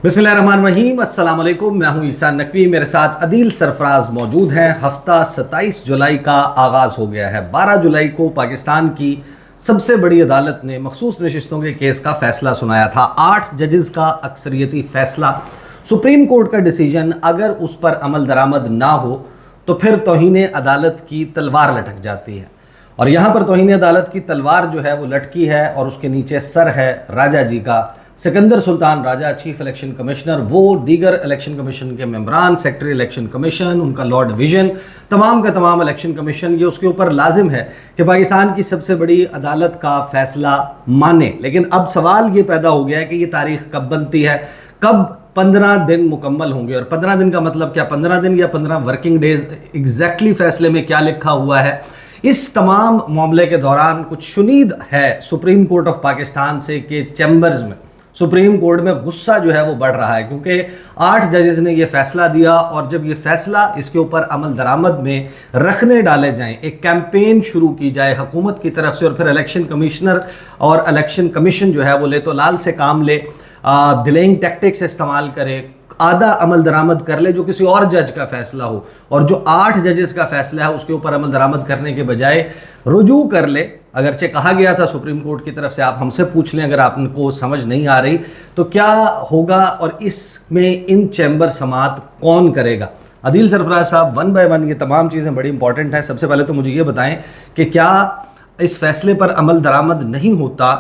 बिस्मिल्लाहिर्रहमानिर्रहीम, अस्सलाम वालेकुम। मैं हूं ईसान नकवी, मेरे साथ अदील सरफराज मौजूद हैं। हफ्ता 27 जुलाई का आगाज़ हो गया है। 12 जुलाई को पाकिस्तान की सबसे बड़ी अदालत ने मखसूस नशिस्तों के केस का फैसला सुनाया था। 8 जजेस का अक्सरियती फैसला, सुप्रीम कोर्ट का डिसीजन अगर उस पर अमल दरामद ना हो तो फिर तौहीन अदालत की तलवार लटक जाती है। और यहाँ पर तौहीन अदालत की तलवार जो है वो लटकी है और उसके नीचे सर है राजा जी का। Sikandar Sultan Raja, chief election commissioner, वो दीगर इलेक्शन कमीशन के मेंबरान, सेक्रेटरी इलेक्शन कमीशन, उनका लॉ डिवीजन, तमाम का तमाम इलेक्शन कमीशन, ये उसके ऊपर लाजिम है कि पाकिस्तान की सबसे बड़ी अदालत का फैसला माने। लेकिन अब सवाल ये पैदा हो गया है कि ये तारीख कब बनती है, कब 15 दिन मुकम्मल होंगे। और 15 दिन का मतलब क्या, 15 दिन या 15 वर्किंग डेज, एग्जैक्टली फैसले में क्या लिखा हुआ है। इस तमाम मामले के दौरान कुछ शुनीद है सुप्रीम कोर्ट ऑफ पाकिस्तान से कि चैम्बर्स में, सुप्रीम कोर्ट में गुस्सा जो है वो बढ़ रहा है, क्योंकि 8 जजेस ने ये फैसला दिया। और जब ये फैसला इसके ऊपर अमल दरामद में रखने डाले जाएं, एक कैंपेन शुरू की जाए हुकूमत की तरफ से, और फिर इलेक्शन कमिश्नर और इलेक्शन कमीशन जो है वो ले तो लाल से काम ले, डिलेइंग टैक्टिक्स इस्तेमाल करे, आधा अमल दरामद कर ले जो किसी और जज का फैसला हो, और जो 8 जजेस का फैसला है उसके ऊपर अमल दरामद करने के बजाय रुजू कर ले। अगरचे कहा गया था सुप्रीम कोर्ट की तरफ से, आप हमसे पूछ लें अगर आपको समझ नहीं आ रही तो क्या होगा, और इसमें इन चैम्बर समात कौन करेगा। अदील सरफराज साहब, वन बाय वन ये तमाम चीज़ें बड़ी इंपॉर्टेंट हैं। सबसे पहले तो मुझे ये बताएं कि क्या इस फैसले पर अमल दरामद नहीं होता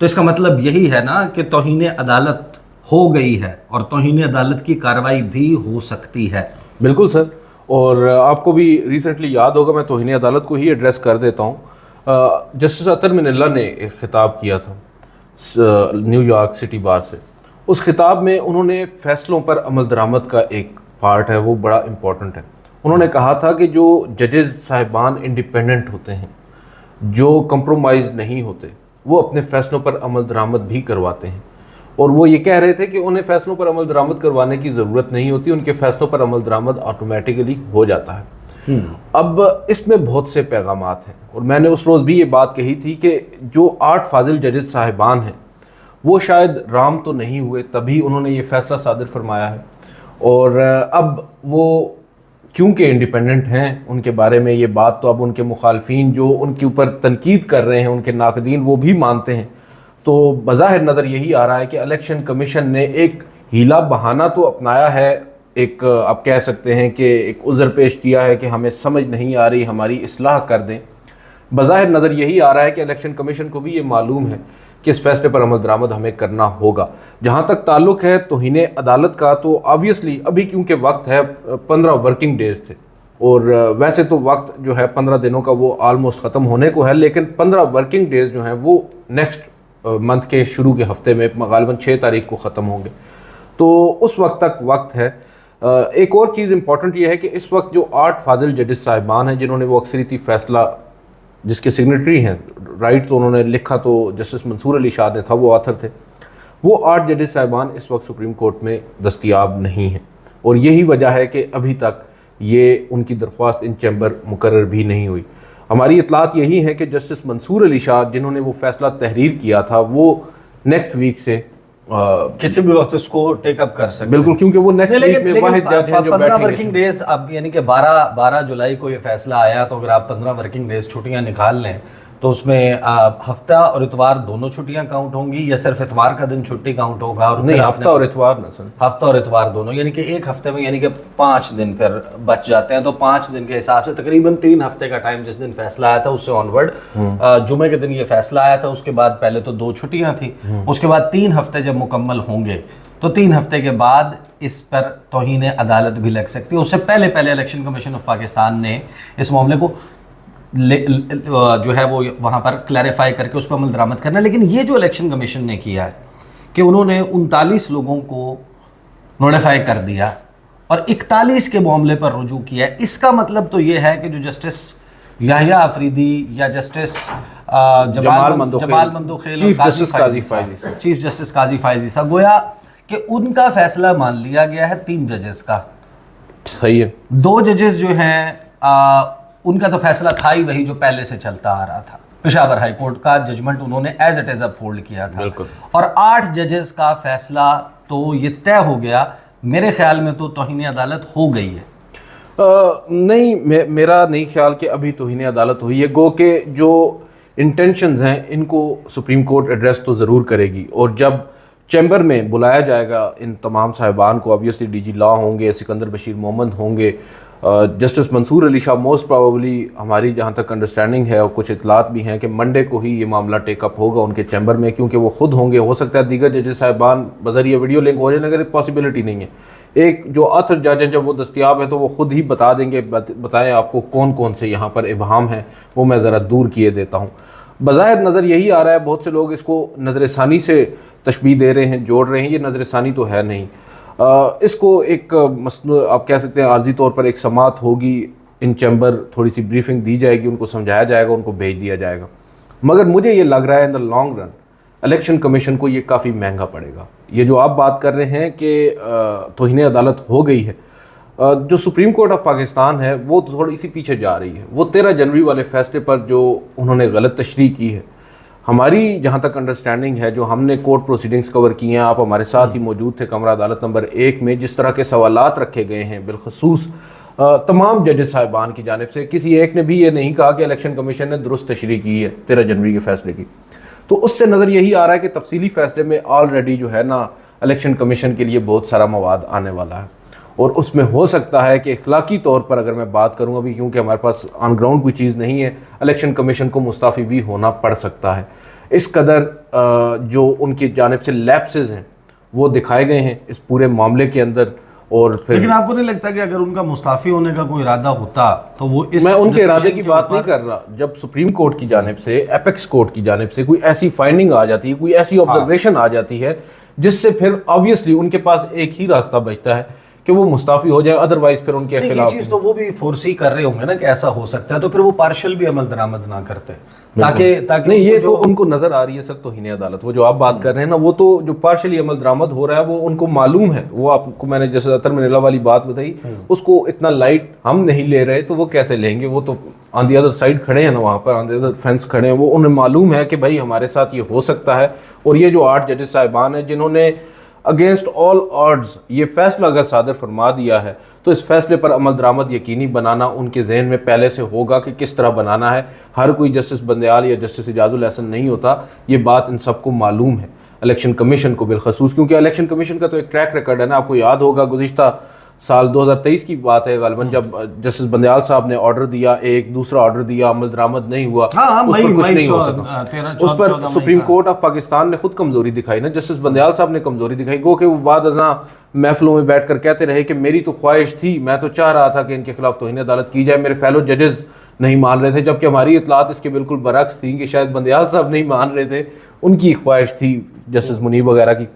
तो इसका मतलब यही है ना कि तौहीन अदालत हो गई है और तौहीन अदालत की कार्रवाई भी हो सकती है। बिल्कुल सर, और आपको भी रिसेंटली याद होगा, मैं तौहीन अदालत को ही एड्रेस कर देता हूँ। जस्टिस अतर मिनल्ला ने एक खिताब किया था न्यूयॉर्क सिटी बार से। उस खिताब में उन्होंने फ़ैसलों पर अमल दरामद का एक पार्ट है वो बड़ा इम्पॉर्टेंट है। उन्होंने कहा था कि जो जजेस साहिबान इंडिपेंडेंट होते हैं, जो कंप्रोमाइज़ नहीं होते, वो अपने फ़ैसलों पर अमल दरामद भी करवाते हैं। और वो ये कह रहे थे कि उन्हें फ़ैसलों पर अमल दरामद करवाने की ज़रूरत नहीं होती, उनके फ़ैसलों पर अमल दरामद ऑटोमेटिकली हो जाता है। अब इसमें बहुत से पैगामात हैं, और मैंने उस रोज़ भी ये बात कही थी कि जो 8 फाजिल जजेस साहिबान हैं वो शायद राम तो नहीं हुए तभी उन्होंने ये फ़ैसला सादिर फरमाया है। और अब वो क्योंकि इंडिपेंडेंट हैं, उनके बारे में ये बात तो अब उनके मुखालफीन जो उनके ऊपर तनकीद कर रहे हैं, उनके नाकदीन, वो भी मानते हैं। तो बज़ाहिर नज़र यही आ रहा है कि इलेक्शन कमीशन ने एक हीला बहाना तो अपनाया है, एक आप कह सकते हैं कि एक उज़र पेश किया है कि हमें समझ नहीं आ रही, हमारी इस्लाह कर दें। बज़ाहिर नज़र यही आ रहा है कि इलेक्शन कमीशन को भी ये मालूम है कि इस फैसले पर अमल दरामद हमें करना होगा। जहाँ तक ताल्लुक़ है तौहीन अदालत का, तो ऑब्वियसली अभी क्योंकि वक्त है, 15 वर्किंग डेज़ थे, और वैसे तो वक्त जो है 15 दिनों का वो आलमोस्ट ख़त्म होने को है, लेकिन 15 वर्किंग डेज़ जो हैं वो नेक्स्ट मंथ के शुरू के हफ्ते में गालिबन 6 तारीख को ख़त्म होंगे। तो उस वक्त तक वक्त है। एक और चीज़ इंपॉर्टेंट ये है कि इस वक्त जो 8 फाजिल जजेस साहिबान हैं जिन्होंने वो अक्सरियती फ़ैसला, जिसके सिग्नेटरी हैं, राइट तो उन्होंने लिखा तो जस्टिस मंसूर अली शाह ने था, वो ऑथर थे, वो 8 जजेस साहिबान इस वक्त सुप्रीम कोर्ट में दस्तयाब नहीं हैं। और यही वजह है कि अभी तक ये उनकी दरख्वास्त इन चैम्बर मुकर्रर भी नहीं हुई। हमारी इतलात यही है कि जस्टिस मंसूर अली शाह जिन्होंने वो फैसला तहरीर किया था वो नेक्स्ट वीक से किसी भी वक्त उसको टेकअप कर सकते। बिल्कुल, क्योंकि वो नेक्स्ट वीक में वाहिद जज हैं जो 15 वर्किंग डेज, अब यानी कि 12 जुलाई को ये फैसला आया, तो अगर आप 15 वर्किंग डेज छुट्टियां निकाल लें तो उसमें हफ्ता और इतवार दोनों छुट्टियां काउंट होंगी या सिर्फ इतवार का दिन छुट्टी काउंट होगा? और नहीं, हफ्ता और इतवार ना सर, हफ्ता और इतवार दोनों, यानी कि एक हफ्ते में यानी कि 5 दिन फिर बच जाते हैं। तो 5 दिन के हिसाब से तकरीबन 3 हफ्ते का टाइम, जिस दिन फैसला आया था उससे ऑनवर्ड, जुमे के दिन ये फैसला आया था, उसके बाद पहले तो 2 छुट्टियां थी, उसके बाद 3 हफ्ते जब मुकम्मल होंगे तो 3 हफ्ते के बाद इस पर तौहीन अदालत भी लग सकती है। उससे पहले इलेक्शन कमीशन ऑफ पाकिस्तान ने इस मामले को जो है वो वहाँ पर क्लैरिफाई करके उसको अमल दरामद करना। लेकिन ये जो इलेक्शन कमीशन ने किया है कि उन्होंने 39 लोगों को नोटिफाई कर दिया और 41 के मामले पर रुजू किया है, इसका मतलब तो ये है कि जो जस्टिस याहिया अफरीदी या justice Jamal Mandokhel, chief justice Qazi Faez साहब, गोया कि उनका फैसला मान लिया गया है 3 जजेस का। सही है। 2 जजेस जो हैं उनका तो फैसला था ही वही जो पहले से चलता आ रहा था, पेशावर हाई कोर्ट का जजमेंट उन्होंने एज इट इज अपहोल्ड किया था। और 8 जजेस का फैसला तो ये तय हो गया, मेरे ख्याल में तो तौहीन अदालत हो गई है। नहीं, मेरा नहीं ख्याल कि अभी तौहीन अदालत हुई है। गो के जो इंटेंशंस हैं इनको सुप्रीम कोर्ट एड्रेस तो ज़रूर करेगी, और जब चैम्बर में बुलाया जाएगा इन तमाम साहिबान को, ऑब्वियसली डीजी लॉ होंगे, सिकंदर बशीर मोहम्मद होंगे, justice Mansoor Ali Shah, most probably हमारी जहाँ तक अंडरस्टैंडिंग है और कुछ इतलात भी हैं कि मंडे को ही ये मामला टेकअप होगा उनके चैम्बर में, क्योंकि वो खुद होंगे। हो सकता है दीगर जजेस साहिबान बजरिया वीडियो लिंक हो जाए, अगर पॉसिबिलिटी नहीं है। एक जो ऑथर जज हैं जब वो दस्तियाब है तो वो खुद ही बता देंगे, बताएं आपको कौन कौन से यहाँ पर इबहाम हैं, वो मैं ज़रा दूर किए देता हूँ। बज़ाहिर नज़र यही आ रहा है, बहुत से लोग इसको नज़र सानी से तशबीह दे रहे हैं, जोड़ रहे हैं, ये नज़र सानी तो है नहीं। इसको एक आप कह सकते हैं आर्जी तौर पर एक समात होगी इन चैम्बर, थोड़ी सी ब्रीफिंग दी जाएगी, उनको समझाया जाएगा, उनको भेज दिया जाएगा। मगर मुझे ये लग रहा है in the long run election commission को ये काफ़ी महंगा पड़ेगा। ये जो आप बात कर रहे हैं कि तौहीन अदालत हो गई है, जो सुप्रीम कोर्ट ऑफ पाकिस्तान है वो थोड़ी सी पीछे जा रही है। वो 13 जनवरी वाले फैसले पर जो उन्होंने गलत तशरीह की है, हमारी जहाँ तक अंडरस्टैंडिंग है, जो हमने कोर्ट प्रोसीडिंग्स कवर की हैं, आप हमारे साथ ही मौजूद थे कमरा अदालत नंबर 1 में, जिस तरह के सवालात रखे गए हैं बिलखसूस तमाम जजेस साहिबान की जानिब से, किसी एक ने भी ये नहीं कहा कि इलेक्शन कमीशन ने दुरुस्त तशरीह की है 13 जनवरी के फैसले की। तो उससे नज़र यही आ रहा है कि तफसीली फ़ैसले में ऑलरेडी जो है ना इलेक्शन कमीशन के लिए बहुत सारा मवाद आने वाला है, और उसमें हो सकता है कि इखलाकी तौर पर अगर मैं बात करूँ अभी, क्योंकि हमारे पास ऑन ग्राउंड कोई चीज़ नहीं है, इलेक्शन कमीशन को मुस्ताफ़ी भी होना पड़ सकता है। इस कदर जो उनकी जानिब से लैप्सेस हैं वो दिखाए गए हैं इस पूरे मामले के अंदर। और फिर लेकिन आपको नहीं लगता कि अगर उनका मुस्ताफ़ी होने का कोई इरादा होता तो वो इस, मैं उनके इरादे की बात नहीं कर रहा, जब सुप्रीम कोर्ट की जानिब से, एपेक्स कोर्ट की जानिब से कोई ऐसी फाइंडिंग आ जाती है, कोई ऐसी ऑब्जर्वेशन आ जाती है जिससे फिर ऑब्वियसली उनके पास एक ही रास्ता बचता है कि वो मुस्ताफ़ी हो जाए, अदरवाइज फिर उनके खिलाफ। चीज़ तो वो भी फोर्सी कर रहे होंगे ना कि ऐसा हो सकता है, तो फिर वो पार्शियल भी अमल दरामद ना करते, ताकि नहीं, ये तो उनको नजर आ रही है सर तौहीन अदालत। वो जो आप बात कर रहे हैं ना, वो तो जो पार्शियली अमल दरामद हो रहा है वो उनको मालूम है। वो आपको मैंने जैसे अतर मिनल्ला वाली बात बताई, उसको इतना लाइट हम नहीं ले रहे, तो वो कैसे लेंगे? वो तो ऑन दी अदर साइड खड़े हैं ना, वहाँ पर ऑन दी अदर फेंस खड़े हैं, वो उन्हें मालूम है कि भाई हमारे साथ ये हो सकता है। और ये जो 8 जजेस साहिबान हैं जिन्होंने अगेंस्ट ऑल ऑड्स ये फैसला अगर सादर फरमा दिया है, तो इस फैसले पर अमल दरामद यकीनी बनाना उनके जहन में पहले से होगा कि किस तरह बनाना है। हर कोई जस्टिस बंदयाल या जस्टिस इजाजुल हसन नहीं होता, ये बात इन सबको मालूम है, इलेक्शन कमीशन को बिलखसूस, क्योंकि इलेक्शन कमीशन का तो एक ट्रैक रिकॉर्ड है ना। आपको याद होगा गुज़िश्ता साल 2023 की बात है गालिबन, जब जस्टिस बंदयाल साहब ने ऑर्डर दिया, एक दूसरा ऑर्डर दिया, अमल दरामद नहीं हुआ, उस पर कुछ नहीं हो सका। उस पर सुप्रीम कोर्ट ऑफ पाकिस्तान ने खुद कमजोरी दिखाई ना, जस्टिस बंदयाल साहब ने कमजोरी दिखाई। गो के वो बाद अज़ां महफिलों में बैठकर कहते रहे कि मेरी तो ख्वाहिश थी, मैं तो चाह रहा था कि इनके खिलाफ तौहीन अदालत की जाए, मेरे फेलो जजेस नहीं मान रहे थे, जबकि हमारी इतलात इसके बिल्कुल बरक्स थी कि शायद बंदयाल साहब नहीं मान रहे थे, उनकी ख्वाहिश थी जस्टिस मुनीब वगैरह की।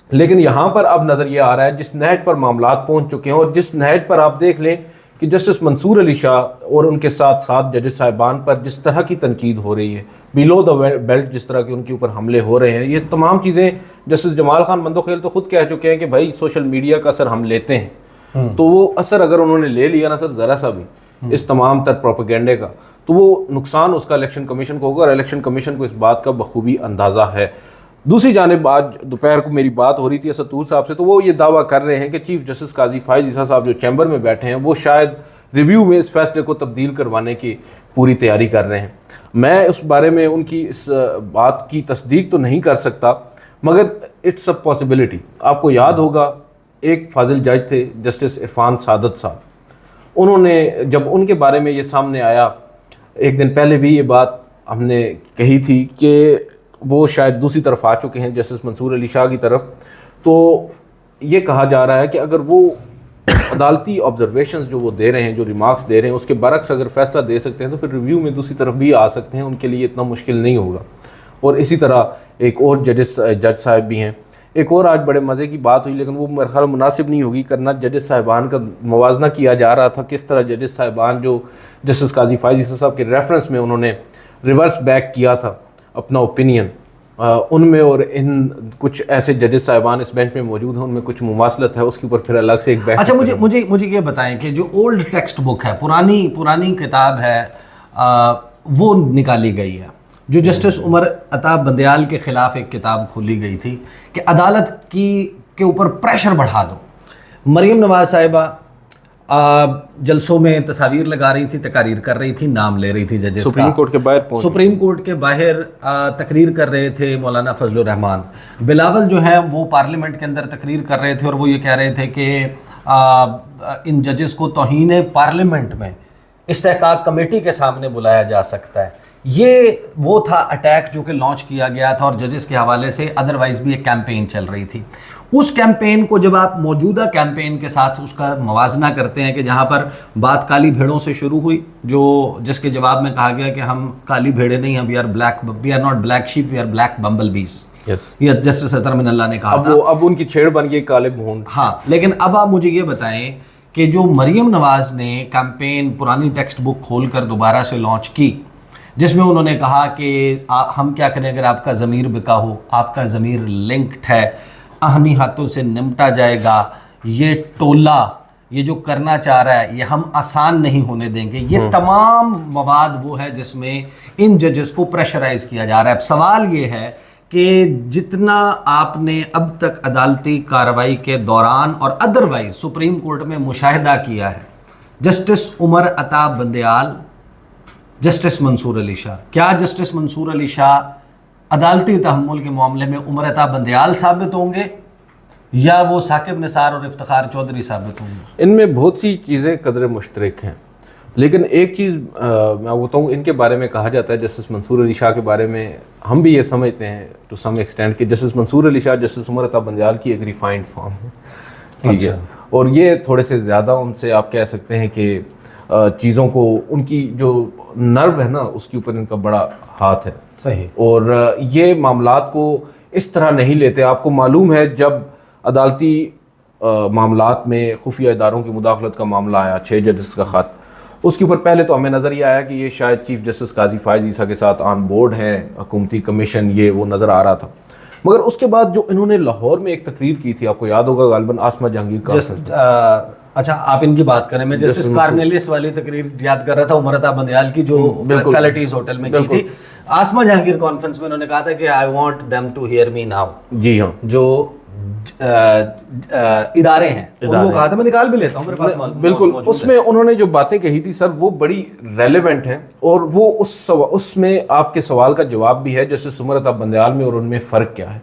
लेकिन यहाँ पर अब नज़र ये आ रहा है, जिस नहज पर मामलात पहुँच चुके हैं, और जिस नहज पर आप देख लें कि जस्टिस मंसूर अली शाह और उनके साथ 7 जजेस साहिबान पर जिस तरह की तनकीद हो रही है, बिलो द बेल्ट जिस तरह के उनके ऊपर हमले हो रहे हैं, ये तमाम चीज़ें जस्टिस जमाल खान बंदोखेल तो खुद कह चुके हैं कि भाई सोशल मीडिया का असर हम लेते हैं। तो वो असर अगर उन्होंने ले लिया ना सर, ज़रा सा भी इस तमाम तर प्रोपेगेंडे का, तो वो नुकसान उसका इलेक्शन कमीशन को होगा, और इलेक्शन कमीशन को इस बात का बखूबी अंदाज़ा है। दूसरी जानिब आज दोपहर को मेरी बात हो रही थी सतूर साहब से, तो वो ये दावा कर रहे हैं कि चीफ जस्टिस काजी फायज़ ईसा साहब जो चैम्बर में बैठे हैं, वो शायद रिव्यू में इस फैसले को तब्दील करवाने की पूरी तैयारी कर रहे हैं। मैं उस बारे में उनकी इस बात की तस्दीक तो नहीं कर सकता, मगर इट्स अ पॉसिबिलिटी। आपको याद होगा एक फाजिल जज थे जस्टिस इरफान सादत साहब, उन्होंने जब उनके बारे में ये सामने आया, एक दिन पहले भी ये बात हमने कही थी कि वो शायद दूसरी तरफ आ चुके हैं जस्टिस मंसूर अली शाह की तरफ। तो ये कहा जा रहा है कि अगर वो अदालती ऑब्जर्वेशंस जो वो दे रहे हैं, जो रिमार्क्स दे रहे हैं, उसके बरक्स अगर फैसला दे सकते हैं, तो फिर रिव्यू में दूसरी तरफ भी आ सकते हैं, उनके लिए इतना मुश्किल नहीं होगा। और इसी तरह एक और जज साहब भी हैं। एक और आज बड़े मज़े की बात हुई, लेकिन वो मेरे ख्याल मुनासिब नहीं होगी करना, जजेस साहिबान का मवाजना किया जा रहा था, किस तरह जजेस साहिबान जो जस्टिस काजी फायज़ ईसा साहब के रेफरेंस में उन्होंने रिवर्स बैक किया था अपना ओपिनियन, उनमें और इन कुछ ऐसे जजेस साहिबान इस बेंच में मौजूद हैं, उनमें कुछ मुमासलत है, उसके ऊपर फिर अलग से एक बैठ। अच्छा, मुझे ये बताएं कि जो ओल्ड टेक्स्ट बुक है, पुरानी किताब है, वो निकाली गई है, जो जस्टिस उमर अता बंदयाल के ख़िलाफ़ एक किताब खोली गई थी कि अदालत की के ऊपर प्रेशर बढ़ा दो। मरीम नवाज साहिबा जलसों में तस्वीर लगा रही थी, तकारीर कर रही थी, नाम ले रही थी जजेस का। सुप्रीम कोर्ट के बाहर पहुंच सुप्रीम कोर्ट के बाहर तकरीर कर रहे थे मौलाना फजलुर रहमान। बिलावल जो है वो पार्लियामेंट के अंदर तकरीर कर रहे थे और वो ये कह रहे थे कि इन जजेस को तौहीन पार्लियामेंट में इस्तेहकाक कमेटी के सामने बुलाया जा सकता है। ये वो था अटैक जो कि लॉन्च किया गया था और जजेस के हवाले से अदरवाइज भी एक कैंपेन चल रही थी। उस कैंपेन को जब आप मौजूदा कैंपेन के साथ उसका मवाजना करते हैं कि जहाँ पर बात काली भेड़ों से शुरू हुई, जो जिसके जवाब में कहा गया कि हम काली भेड़े नहीं, हम we are not black sheep, we are black bumble bees. ये जस्टिस अतर मिनल्ला ने कहा था। अब उनकी छेड़ बन गई काले भून। हाँ, लेकिन अब आप मुझे ये बताएं कि जो मरीम नवाज ने कैंपेन पुरानी टेक्स्ट बुक खोलकर दोबारा से लॉन्च की, जिसमें उन्होंने कहा कि हम क्या करें अगर आपका ज़मीर बिका हो, आपका ज़मीर लिंक्ड है, आहनी हाथों से निपटा जाएगा, ये टोला ये जो करना चाह रहा है ये हम आसान नहीं होने देंगे। ये तमाम मवाद वो है जिसमें इन जजेस को प्रेशराइज किया जा रहा है। अब सवाल ये है कि जितना आपने अब तक अदालती कार्रवाई के दौरान और अदरवाइज सुप्रीम कोर्ट में मुशाहिदा किया है, जस्टिस उमर अता बंदयाल, जस्टिस मंसूर अली शाह, क्या जस्टिस मंसूर अली शाह अदालती तहम्मुल के मामले में उमर अता बंदयाल साबित होंगे या वो साकिब निसार और इफ्तिखार चौधरी साबित होंगे? इनमें बहुत सी चीज़ें कदर मुश्तरक हैं, लेकिन एक चीज़ मैं बताऊँ, इनके बारे में कहा जाता है, जस्टिस मंसूर अली शाह के बारे में हम भी ये समझते हैं टू सम एक्सटेंट कि जस्टिस मंसूर अली शाह जस्टिस उमर अता बंदयाल की एक रिफाइंड फॉर्म है, ठीक है। और ये थोड़े से ज़्यादा उनसे आप कह सकते हैं कि चीज़ों को, उनकी जो नर्व है ना उसके ऊपर इनका बड़ा हाथ है। सही। और ये मामलात को इस तरह नहीं लेते। आपको मालूम है जब अदालती मामलात में खुफिया इदारों की मुदाखलत का मामला आया, 6 जजेस का ख़त, उसके ऊपर पहले तो हमें नज़र ये आया कि ये शायद चीफ जस्टिस काजी फायज़ ईसा के साथ ऑन बोर्ड हैं, हुकूमती कमीशन, ये वो नज़र आ रहा था। मगर उसके बाद जो इन्होंने लाहौर में एक तकरीर की थी, आपको याद होगा, गालिबन आसमा जहांगीर का। अच्छा, आप इनकी बात करें, मैं जस्टिस कार्नेलियस वाली तकरीर याद कर रहा था उमर अता बंदयाल की जो फैलिटीज होटल में की थी। आसमा जहांगीर कॉन्फ्रेंस में उन्होंने कहा था कि I want them to hear me now. जी हाँ, जो इदारे हैं उनको कहा था, मैं निकाल भी लेता हूँ, मेरे पास बिल्कुल। उसमें उन्होंने जो बातें कही थी सर, वो बड़ी रेलेवेंट हैं और वो उसमें आपके सवाल का जवाब भी है, जस्टिस उमर अता बंदयाल में और उनमें फ़र्क क्या है।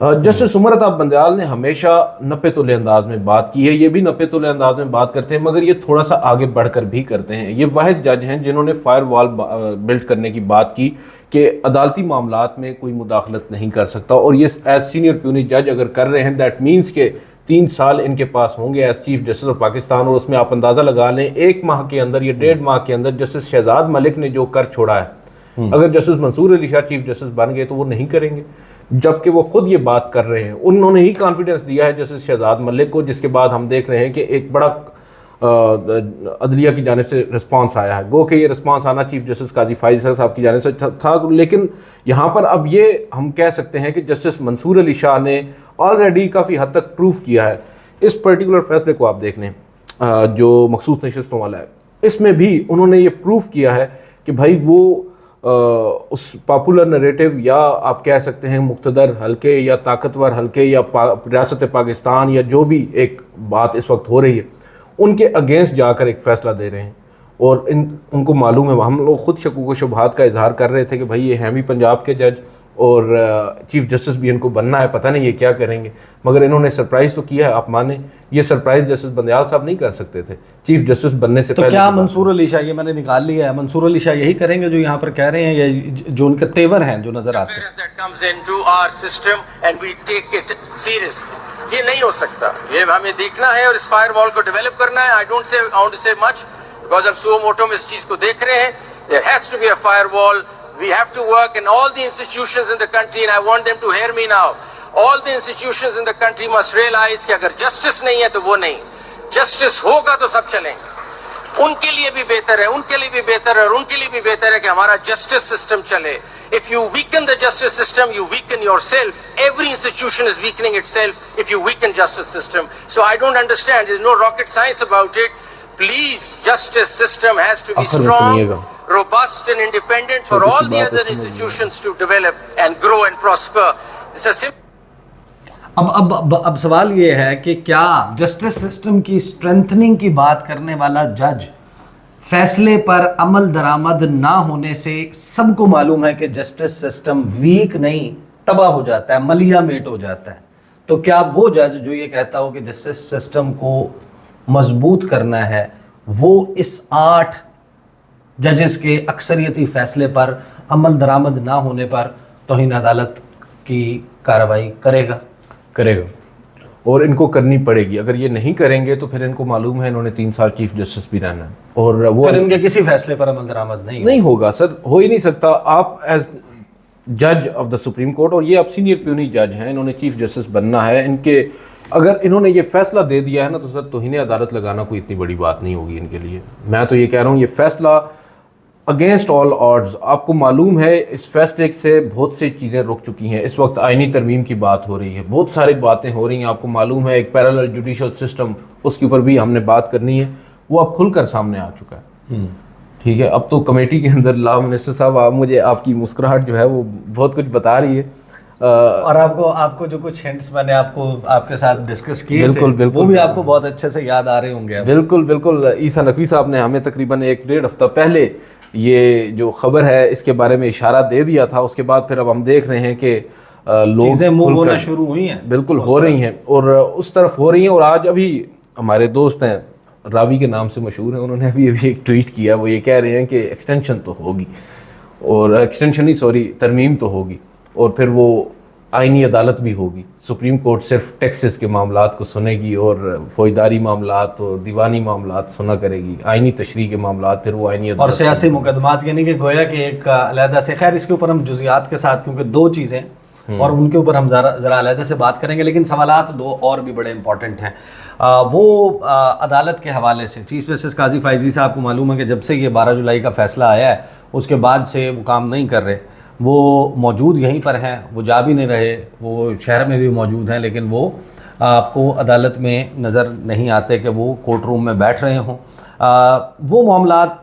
जस्टिस उमर अता बंदयाल ने हमेशा नपे तुले अंदाज में बात की है, ये भी नपे तुले अंदाज में बात करते हैं, मगर ये थोड़ा सा आगे बढ़कर भी करते हैं। ये वाहिद जज हैं जिन्होंने फायर वॉल बिल्ड करने की बात की कि अदालती मामलात में कोई मुदाखलत नहीं कर सकता, और ये एज सीनियर प्यूनी जज अगर कर रहे हैं, दैट मीन्स के 3 साल इनके पास होंगे as chief justice of Pakistan. और उसमें आप अंदाज़ा लगा लें 1 माह के अंदर या 1.5 माह के अंदर जस्टिस शहजाद मलिक ने जो कर छोड़ा है, अगर justice Mansoor Ali Shah chief justice बन गए तो वो नहीं करेंगे, जबकि वो खुद ये बात कर रहे हैं। उन्होंने ही कॉन्फिडेंस दिया है जस्टिस शहजाद मलिक को, जिसके बाद हम देख रहे हैं कि एक बड़ा अदलिया की जानिब से रिस्पांस आया है। गो कि ये रिस्पांस आना चीफ जस्टिस काजी फायज़ साहब की जानिब से था, लेकिन यहाँ पर अब ये हम कह सकते हैं कि जस्टिस मंसूर अली शाह ने ऑलरेडी काफ़ी हद तक प्रूफ किया है। इस पर्टिकुलर फैसले को आप देख लें जो मखसूस नशिस्तों वाला है, इसमें भी उन्होंने ये प्रूफ किया है कि भाई वो उस पॉपुलर नरेटिव या आप कह सकते हैं मुक्तदर हल्के या ताकतवर हल्के या रियासत पाकिस्तान या जो भी एक बात इस वक्त हो रही है, उनके अगेंस्ट जाकर एक फ़ैसला दे रहे हैं। और उनको मालूम है, हम लोग खुद शकूक व शुबहात का इजहार कर रहे थे कि भाई ये हैं भी पंजाब के जज और चीफ जस्टिस भी इनको बनना है, पता नहीं ये क्या करेंगे, मगर इन्होंने सरप्राइज़ तो किया है। आप माने ये सरप्राइज़ जस्टिस बंदयाल साहब नहीं कर सकते थे चीफ जस्टिस बनने से पहले। तो क्या मंसूर अली शाह, ये मैंने निकाल लिया है, मंसूर अली शाह यही करेंगे जो यहाँ पर कह रहे हैं, या जो उनके तेवर हैं जो नजर आते हैं? ये नहीं हो सकता, ये हमें देखना है और इस फायर वॉल को डेवलप करना है। I don't say much because हम सुओ मोटो में इस चीज को देख रहे हैं। There has to be a firewall, we have to work in all the institutions in the country and I want them to hear me now. All the institutions in the country must realize कि अगर justice नहीं है तो वो नहीं, justice होगा तो सब चलेंगे। उनके लिए भी बेहतर है, उनके लिए भी बेहतर है और उनके लिए भी बेहतर है कि हमारा जस्टिस सिस्टम चले। If you weaken the justice system, you weaken yourself. Every institution is weakening itself if you weaken justice system. So I don't understand. There's no rocket science about it. Please, justice system has to be strong, robust and independent for all the other institutions to develop and grow and prosper. It's a simple. अब सवाल ये है कि क्या justice system की strengthening की बात करने वाला जज फैसले पर अमल दरामद ना होने से, सबको मालूम है कि जस्टिस सिस्टम वीक नहीं तबाह हो जाता है, मलिया मेट हो जाता है, तो क्या वो जज जो ये कहता हो कि जस्टिस सिस्टम को मजबूत करना है वो इस 8 जजेस के अक्सरियती फैसले पर अमल दरामद ना होने पर तौहीन अदालत की कार्रवाई करेगा? करेगा, और इनको करनी पड़ेगी। अगर ये नहीं करेंगे तो फिर इनको मालूम है इन्होंने 3 साल चीफ जस्टिस भी रहना है, और वो फिर इनके किसी फैसले पर अमल दरामद नहीं होगा सर, हो ही नहीं सकता। आप एज जज ऑफ द सुप्रीम कोर्ट, और ये आप सीनियर प्यूनी जज हैं, इन्होंने चीफ जस्टिस बनना है, इनके अगर इन्होंने ये फैसला दे दिया है ना तो सर तौहीन अदालत लगाना कोई इतनी बड़ी बात नहीं होगी इनके लिए। मैं तो ये कह रहा हूँ ये फैसला अगेंस्ट ऑल ऑड्स, आपको मालूम है इस फैसले से बहुत सी चीज़ें रुक चुकी हैं। इस वक्त आईनी तरमीम की बात हो रही है, बहुत सारी बातें हो रही हैं, आपको मालूम है एक पैरेलल जुडिशल सिस्टम, उसके ऊपर भी हमने बात करनी है, वो अब खुलकर सामने आ चुका है। ठीक है, अब तो कमेटी के अंदर लॉ मिनिस्टर साहब, आप मुझे आपकी मुस्कुराहट जो है वो बहुत कुछ बता रही है, और आपको जो कुछ हिंट्स मैंने आपके साथ डिस्कस किए बिल्कुल थे, बिल्कुल वो भी आपको बहुत अच्छे से याद आ रहे होंगे। बिल्कुल बिल्कुल। ईसा नकवी साहब ने हमें तकरीबन 1-1.5 हफ्ता पहले ये जो खबर है इसके बारे में इशारा दे दिया था, उसके बाद फिर अब हम देख रहे हैं कि लोग चीज़ें मूव होना शुरू हुई हैं, बिल्कुल हो रही हैं और उस तरफ हो रही हैं। और आज अभी हमारे दोस्त हैं, रावी के नाम से मशहूर हैं, उन्होंने अभी एक ट्वीट किया, वो ये कह रहे हैं कि एक्सटेंशन तो होगी, और एक्सटेंशन ही सॉरी तरमीम तो होगी, और फिर वो आईनी अदालत भी होगी। सुप्रीम कोर्ट सिर्फ टैक्सेस के मामलात को सुनेगी और फौजदारी मामलात और दीवानी मामलात सुना करेगी, आईनी तशरीह के मामलात फिर वो आईनी और सियासी मुकदमात, यानी कि गोया कि एक अलहदा से, खैर इसके ऊपर हम जुज़ियात के साथ, क्योंकि 2 चीज़ें और उनके ऊपर हम ज़रा अलहदा से बात करेंगे, लेकिन सवालात 2 और भी बड़े इंपॉर्टेंट हैं। वो अदालत के हवाले से चीफ जस्टिस काजी फायजी साहब को मालूम है कि जब से ये 12 जुलाई का फ़ैसला आया है उसके बाद से वो काम नहीं कर रहे, वो मौजूद यहीं पर हैं, वो जा भी नहीं रहे, वो शहर में भी मौजूद हैं, लेकिन वो आपको अदालत में नज़र नहीं आते कि वो कोर्ट रूम में बैठ रहे हों। वो मामलात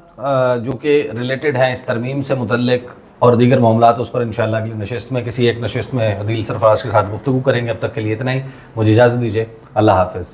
जो कि रिलेटेड हैं इस तरमीम से मुतल्लिक और दीगर मामलात, उस पर इंशाअल्लाह अगली नशिस्त में, किसी एक नशिस्त में अदील सरफराज के साथ गुफ्तगू करेंगे। अब तक के लिए इतना ही, मुझे इजाज़त दीजिए, अल्लाह हाफ़िज़।